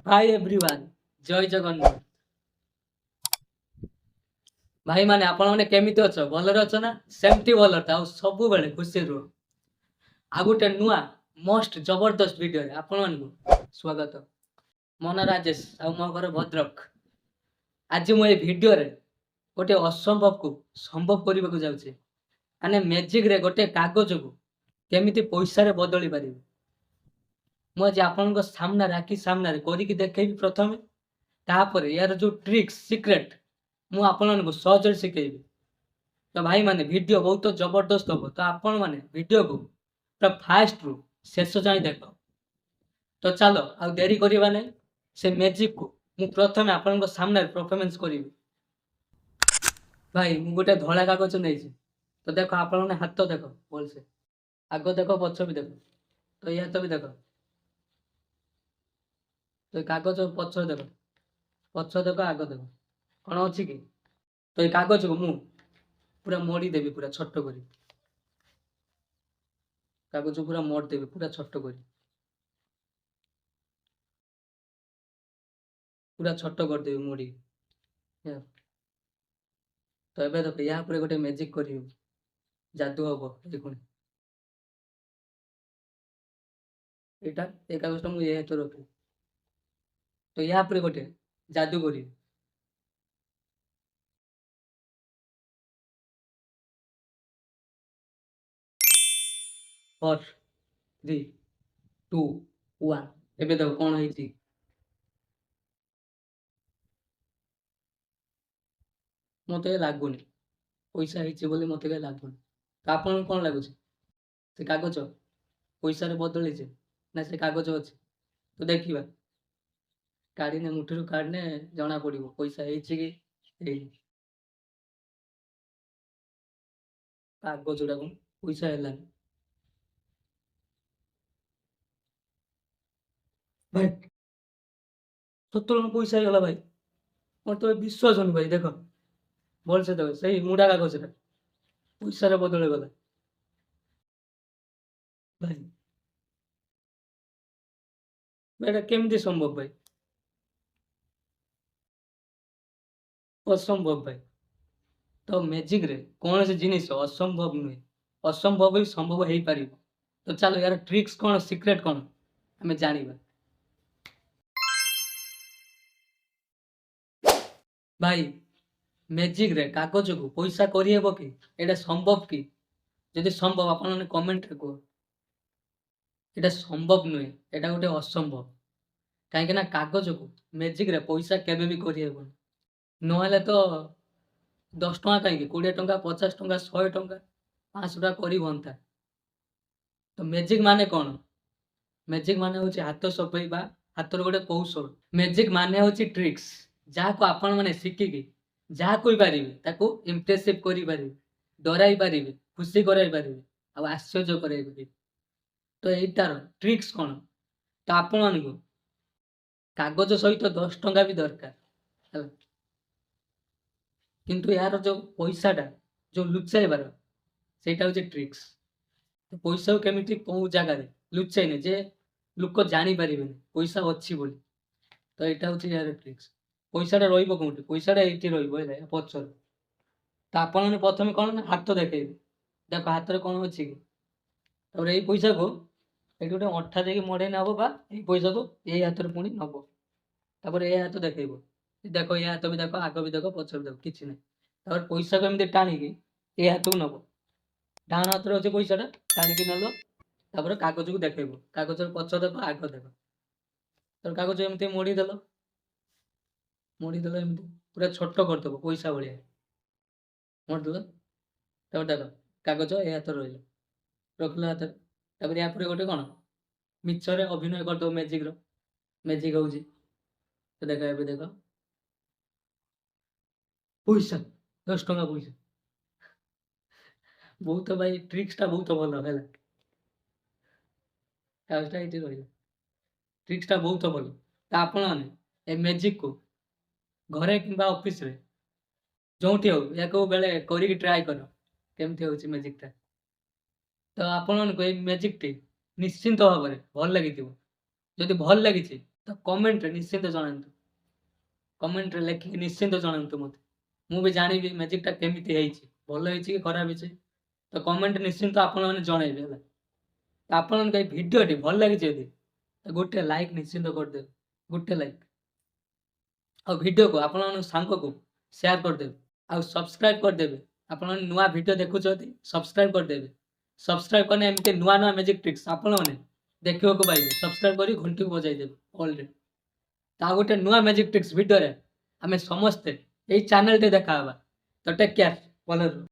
Hi everyone जय जगन्नाथ भाई माने आपण माने केमिति अछ भलरे अछ ना सेमती भलर था सब बेले खुशी रुह आ गुटे नुआ मोस्ट जबरदस्त वीडियो रे आपण मानकु स्वागत मो ना राजेश आ मो घर भद्रक आज मु ए वीडियो रे गोटे असंभव को संभव करबा को जाउछे माने मैजिक रे गोटे कागज को केमिति पैसा रे बदली पारिबे मु आज आपण को सामना राखी सामना रे करी कि देखेबी प्रथमे तापर यार जो ट्रिक्स सीक्रेट मु आपण को सहज शिखेबी तो भाई माने वीडियो बहुत जबरदस्त हम तो आपण माने वीडियो को पूरा फास्ट रु शेष जाए देख तो चलो आ देरी करवा नहीं से मैजिक को मु प्रथम आपण सामने परफॉर्मेंस करी भाई मु गोटे धड़ा कागज नहीं तो देखो आपण ने हाथ देखो बोल से आग देखो पछ भी देखो तो ये हाथ भी देखो तो कागज पछ देखो पछ देखो आग देखो कौन अच्छी कि तो ये कागज को मु पूरा मोड़ी देवी पूरा छोट करी कागज पूरा मोड़ देवी पूरा छोट करी पूरा छोट कर देवी मोड़ी या। तो एबे देख या पूरे गोटे मैजिक करी जादू हम देखुन एटा ए कागज मु ये तो रखी तो या पूरे गोटे जादू करी 4 3 2 1 एबे देख कौन है मत लगुनि पैसा होती मत लगुनि तो आप कौन लगुच से कागज पैसा रे बदली ना से कागज अच्छे तो देखा काढ़ने मुठी काढ़ने जना पड़ पैसा कि कागज गुड़ा पैसा है भाई सतर पैसा गला भाई मोर तो विश्वास होनी भाई देख भल से देख सही मुड़ा कागज पैसा रे बदल गला भाई एटा केमती संभव भाई असंभव भाई तो मैजिक रे कौन से जिनिस असंभव नुहे असंभव भी संभव हो पार तो चलो यार ट्रिक्स कौन सीक्रेट कौन आम जाना भाई मैजिक रे कागज को पैसा करहब कि एटा संभव कि जदि संभव आपने कमेंट रे कह एटा संभव नुहे एटा गोटे असंभव कहीं ना कागज को मैजिक रे पैसा केबे भी करहब नहले तो 10 टଙ୍କା कहीं 20 टଙ୍କା 50 टଙ୍କା 100 टଙ୍କା 500 टଙ୍କା करी बनता तो मैजिक माने कौन मैजिक माने होची हाथ सफेଇବା हाथर गोटे कौशल मैजिक माने होची ट्रिक्स जहाँ को आपण माने शिखिकी जहाँ कोई पारिबे ताको इम्प्रेसिव करी पारिबे डराई पारिबे खुशी कराई पारिबे आ आश्चर्य कराई पारिबे तो एटार ट्रिक्स कौन तो आपण मानकु कागज सहित 10 टଙ୍କା भी दरकार ହେଲା किंतु यार जो पैसाटा जो लुचाइबार सेटा होची ट्रिक्स तो पैसा केमिति कौ जगार लुचाइने जे लोक जानी पारिबेनी पैसा अच्छी बोली तो यहाँ हूँ यार ट्रिक्स पैसाटा रोटी पैसाटा ये रही पचर तो आपने प्रथम कौन ना हाथ देखे देख हाथ में कौन अच्छी कि यही पैसा को ये गोटे अठा देकी मड़े नब बा ये पैसा को यही हाथ में पुणी नब तापर ये हाथ देखेब देख ये हाथ भी देख आग भी देख पचर भी देख कि ना पैसा को एमती टाणिकी ये हाथ को नब डाण हाथ में अच्छे पैसाटा टाणिकी नल तापर कागज को देखेब कागज पच देख आग देख तो कागज एमती मोड़ीदेल एमती पूरा छोट करदेव पैसा भाया मोड़देल तब देख कागज ए हाथ रहा रखल हाथ तापर या गोटे कौन मिछरे अभिनय करदेव मैजिक मैजिक हूँ तो देख ए देख पैसा 10 टଙ୍କା पैसा बहुत भाई ट्रिक्सटा बहुत भल है ट्रिक्सटा बहुत भल तो आपण ए मैजिक को घरे कि ऑफिस रे जो या बेले कर ट्राए कर केमती हूँ मैजिकटा तो आपण मैजिक टी निश्चिंत भाव में भल लगी जदि भल लगी ତ କମେଣ୍ଟରେ ନିଶ୍ଚିନ୍ତ ଜଣାନ୍ତୁ। କମେଣ୍ଟରେ ଲେଖିକି ନିଶ୍ଚିନ୍ତ ଜଣାନ୍ତୁ ମୋତେ। ମୁଁ ବି ଜାଣିବି ମ୍ୟାଜିକଟା କେମିତି ହେଇଛି, ଭଲ ହେଇଛି କି ଖରାପ ହେଇଛି। ତ କମେଣ୍ଟ ନିଶ୍ଚିନ୍ତ ଆପଣମାନେ ଜଣାଇବେ ହେଲା। ତ ଆପଣଙ୍କ ଏଇ ଭିଡ଼ିଓଟି ଭଲ ଲାଗିଛି ଯଦି ତ ଗୋଟେ ଲାଇକ୍ ନିଶ୍ଚିନ୍ତ କରିଦେବେ, ଗୋଟେ ଲାଇକ୍। ଆଉ ଭିଡ଼ିଓକୁ ଆପଣମାନଙ୍କ ସାଙ୍ଗକୁ ସେୟାର କରିଦେବେ, ଆଉ ସବସ୍କ୍ରାଇବ୍ କରିଦେବେ। ଆପଣମାନେ ନୂଆ ଭିଡ଼ିଓ ଦେଖୁଛନ୍ତି, ସବସ୍କ୍ରାଇବ୍ କରିଦେବେ। ସବସ୍କ୍ରାଇବ୍ କଲେ ଏମିତି ନୂଆ ନୂଆ ମ୍ୟାଜିକ୍ ଟ୍ରିକ୍ସ ଆପଣମାନେ ଦେଖିବାକୁ ପାଇବେ। ସବସ୍କ୍ରାଇବ୍ କରି ଘଣ୍ଟିକୁ ବଜାଇଦେବେ ଅଲରେ। ତ ଆଉ ଗୋଟେ ନୂଆ ମ୍ୟାଜିକ୍ ଟ୍ରିକ୍ସ ଭିଡ଼ିଓରେ ଆମେ ସମସ୍ତେ ଏଇ ଚ୍ୟାନେଲରେ ଦେଖା ହେବା। ତ ଟେକ୍ କେୟାର, ଭଲ ରୁହ।